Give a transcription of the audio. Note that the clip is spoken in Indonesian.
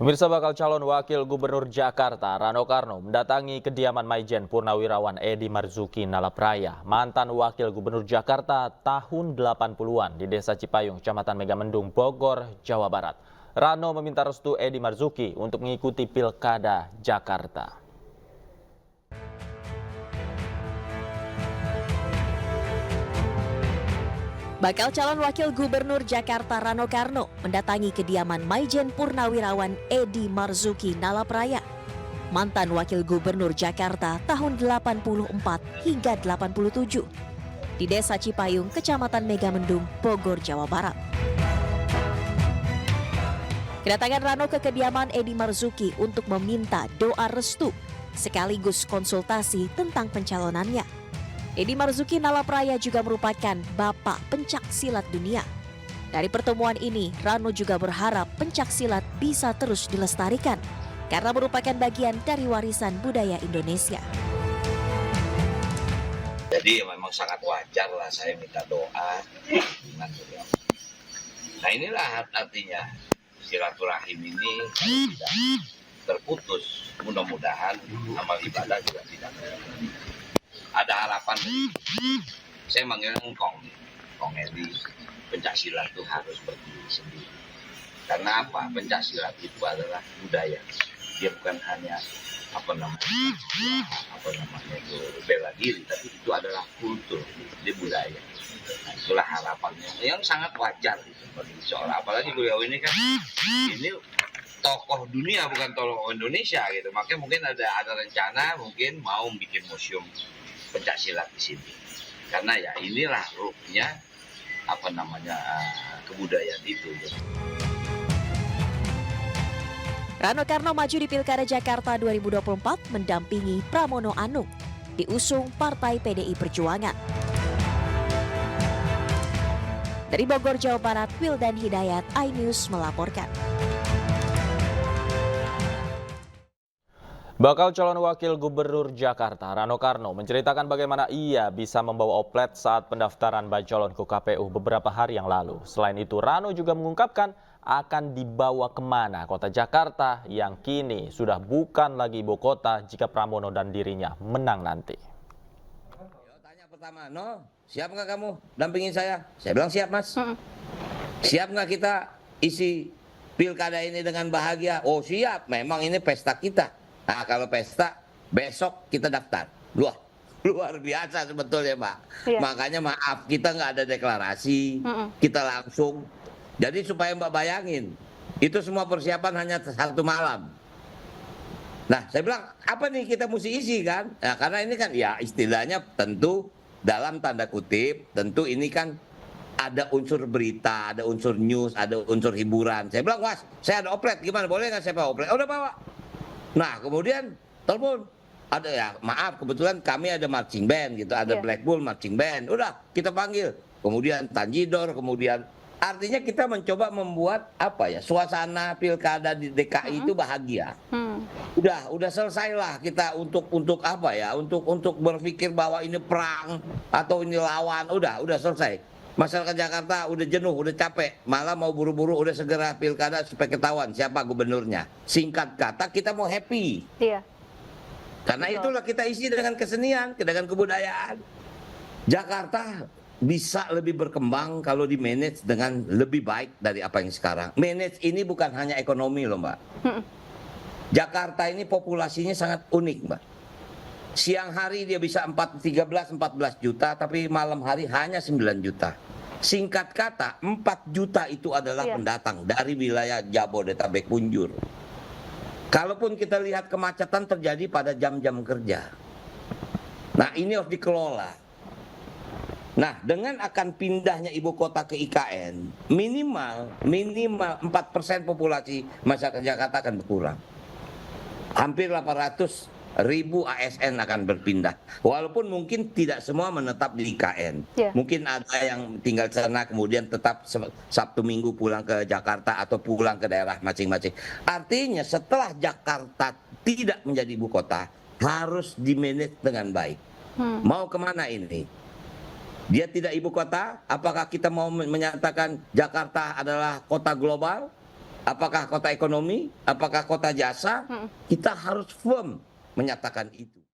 Pemirsa, bakal calon wakil gubernur Jakarta Rano Karno mendatangi kediaman Maijen Purnawirawan Edi Marzuki Nalapraya, mantan wakil gubernur Jakarta tahun 80-an di Desa Cipayung, Kecamatan Megamendung, Bogor, Jawa Barat. Rano meminta restu Edi Marzuki untuk mengikuti Pilkada Jakarta. Bakal calon wakil gubernur Jakarta Rano Karno mendatangi kediaman Maijen Purnawirawan Edi Marzuki Nalapraya, mantan wakil gubernur Jakarta tahun 84 hingga 87 di Desa Cipayung, Kecamatan Megamendung, Bogor, Jawa Barat. Kedatangan Rano ke kediaman Edi Marzuki untuk meminta doa restu sekaligus konsultasi tentang pencalonannya. Edi Marzuki Nalapraya juga merupakan bapak pencak silat dunia. Dari pertemuan ini, Rano juga berharap pencak silat bisa terus dilestarikan karena merupakan bagian dari warisan budaya Indonesia. Jadi memang sangat wajar lah saya minta doa dengan beliau. Nah inilah artinya silaturahim ini tidak terputus. Mudah-mudahan amal ibadah juga tidak terputus. Ada harapan. Saya manggil engkong Edi, pencak silat itu harus berdiri sendiri. Karena apa? Pencak silat itu adalah budaya. Dia bukan hanya itu bela diri, tapi itu adalah kultur, dia budaya. Nah, itulah harapannya yang sangat wajar gitu, bagi seorang, apalagi beliau ini kan ini tokoh dunia bukan tokoh Indonesia gitu. Makanya mungkin ada rencana mungkin mau bikin museum pencak silat di sini. Karena ya inilah ruhnya kebudayaan itu. Rano Karno maju di Pilkada Jakarta 2024 mendampingi Pramono Anung, diusung Partai PDI Perjuangan. Dari Bogor, Jawa Barat, Wildan Hidayat, iNews melaporkan. Bakal calon wakil gubernur Jakarta Rano Karno menceritakan bagaimana ia bisa membawa oplet saat pendaftaran bacalon ke KPU beberapa hari yang lalu. Selain itu, Rano juga mengungkapkan akan dibawa kemana kota Jakarta yang kini sudah bukan lagi ibu kota jika Pramono dan dirinya menang nanti. Tanya pertama, siap nggak kamu dampingin saya? Saya bilang siap, Mas. Siap nggak kita isi pilkada ini dengan bahagia? Oh siap, memang ini pesta kita. Nah kalau pesta, besok kita daftar. Luar biasa sebetulnya, Mbak. Iya. Makanya maaf, kita nggak ada deklarasi, kita langsung. Jadi supaya Mbak bayangin, itu semua persiapan hanya satu malam. Nah saya bilang, apa nih kita mesti isi kan? Nah, karena ini kan ya istilahnya tentu dalam tanda kutip, tentu ini kan ada unsur berita, ada unsur news, ada unsur hiburan. Saya bilang, Mas, saya ada oplet, gimana boleh nggak saya bawa oplet? Oh, udah bawa. Nah kemudian telepon, ada ya maaf kebetulan kami ada marching band gitu, ada Black Bull marching band, udah kita panggil, kemudian Tanjidor, kemudian artinya kita mencoba membuat suasana pilkada di DKI itu bahagia. Udah selesailah kita untuk untuk berpikir bahwa ini perang atau ini lawan, udah selesai. Masyarakat Jakarta udah jenuh, udah capek, malah mau buru-buru udah segera pilkada supaya ketahuan siapa gubernurnya. Singkat kata kita mau happy. Iya. Karena itulah kita isi dengan kesenian, dengan kebudayaan. Jakarta bisa lebih berkembang kalau di manage dengan lebih baik dari apa yang sekarang. Manage ini bukan hanya ekonomi loh, Mbak. Jakarta ini populasinya sangat unik, Mbak. Siang hari dia bisa 13-14 juta, tapi malam hari hanya 9 juta. Singkat kata, 4 juta itu adalah pendatang dari wilayah Jabodetabek punjur. Kalaupun kita lihat kemacetan terjadi pada jam-jam kerja. Nah ini harus dikelola. Nah dengan akan pindahnya ibu kota ke IKN, minimal 4% populasi masyarakat Jakarta akan berkurang. Hampir 800.000 ASN akan berpindah. Walaupun mungkin tidak semua menetap di IKN. Mungkin ada yang tinggal di sana kemudian tetap Sabtu Minggu pulang ke Jakarta atau pulang ke daerah masing-masing. Artinya setelah Jakarta tidak menjadi ibu kota, harus dimanage dengan baik. Mau kemana ini? Dia tidak ibu kota, apakah kita mau menyatakan Jakarta adalah kota global? apakah kota ekonomi, apakah kota jasa, kita harus firm menyatakan itu.